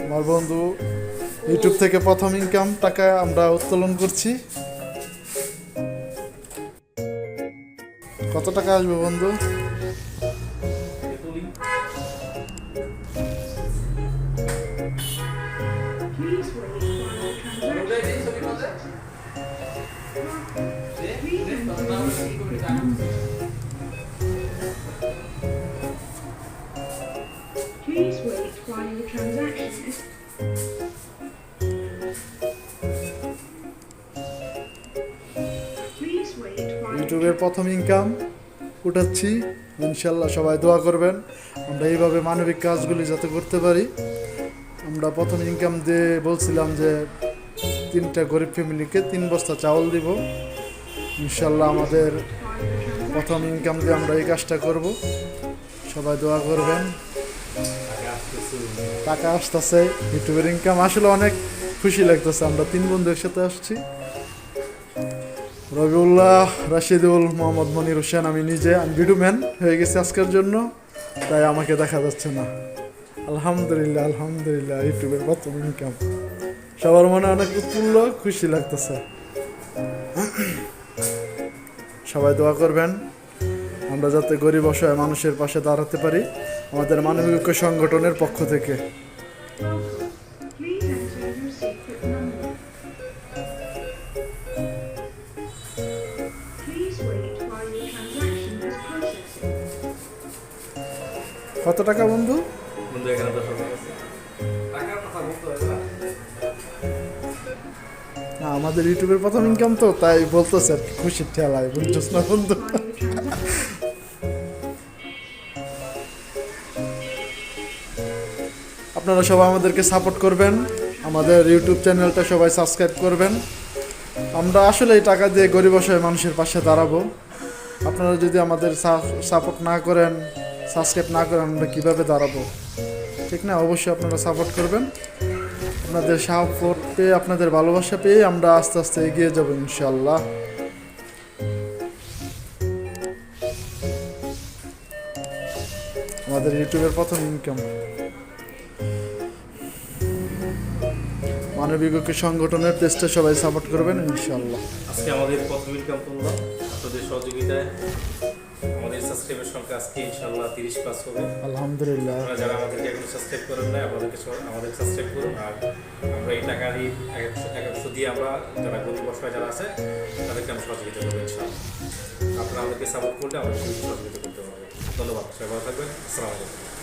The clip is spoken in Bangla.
আমার বন্ধু ইউটিউব থেকে প্রথম ইনকাম টাকা আমরা উত্তোলন করছি। কত টাকা আসবে বন্ধু? Please wait while the transaction is Please wait while ইউটিউবের প্রথম ইনকাম উঠাচ্ছি, ইনশাল্লাহ সবাই দোয়া করবেন আমরা এইভাবে মানবিক কাজগুলি যাতে করতে পারি। আমরা প্রথম ইনকাম দিয়ে বলছিলাম যে 3টা গরিব ফ্যামিলিকে 3 বস্তা চাউল দিব। ইনশাল্লাহ আমাদের প্রথম ইনকাম দিয়ে আমরা এই কাজটা করব, সবাই দোয়া করবেন। টাকা আসতেছে, ইউটিউবের ইনকাম আসলে অনেক খুশি লাগতেছে। আমরা 3 বন্ধু একসাথে আসছি, রবিউল্লাহ, রাশিদুল, মোহাম্মদ মনির হোসেন, আমি নিজে। আমি ভিডিও ম্যান হয়ে গেছি আজকের জন্য, তাই আমাকে দেখা যাচ্ছে না। আলহামদুলিল্লাহ আলহামদুলিল্লাহ, ইউটিউবের প্রথম ইনকাম। সবার মনে অনেক উৎফুল্ল, খুশি লাগতেছে। সবাই দোয়া করবেন আমরা যাতে গরিব অসহায় মানুষের পাশে দাঁড়াতে পারি আমাদের মানবিক ঐক্য সংগঠনের পক্ষ থেকে। please enter your secret number. Please wait while your transaction is processing. কত টাকা বন্ধু? বন্ধু এখানে 10,000 আছে। টাকার কথা বলতে হবে না। না, আমাদের ইউটিউবের প্রথম ইনকাম তো, তাই বলতেছে আর কি, খুশির ঠেলায়, বুঝছিস না বন্ধু? While your transaction আপনারা সবাই আমাদেরকে সাপোর্ট করবেন, আমাদের ইউটিউব চ্যানেলটা সবাই সাবস্ক্রাইব করবেন। আমরা আসলে এই টাকা দিয়ে গরিব অসহায় মানুষের পাশে দাঁড়াবো। আপনারা যদি আমাদের সাপোর্ট না করেন, সাবস্ক্রাইব না করেন, আমরা কীভাবে দাঁড়াবো? ঠিক না? অবশ্যই আপনারা সাপোর্ট করবেন। আপনাদের সাপোর্ট পেয়ে, আপনাদের ভালোবাসা পেয়ে আমরা আস্তে আস্তে এগিয়ে যাব ইনশাল্লাহ। আমাদের ইউটিউবের প্রথম ইনকাম। মানবিক ঐক্য সংগঠনের পেজটা সবাই সাপোর্ট করবেন ইনশাল্লাহ। আজকে আমাদের প্রথম ইনকাম তুললাম আপনাদের সহযোগিতায়। আমাদের সাবস্ক্রাইবের সংখ্যা আজকে ইনশাআল্লাহ 30+ হবে। আলহামদুলিল্লাহ। আপনারা যারা আমাদেরকে এখনো সাবস্ক্রাইব করেন না, আমাদের সাবস্ক্রাইব করুন। আর আমরা এই টাকারই 100 দিয়ে আমরা যারা গরিব অসহায় যারা আছে তাদেরকে আমরা সহযোগিতা করবো ইনশাআল্লাহ। আপনারা আমাদেরকে সাপোর্ট করলে আমাদের সহযোগিতা করতে পারবেন। ধন্যবাদ, সবাই ভালো থাকবেন। আসসালামু আলাইকুম।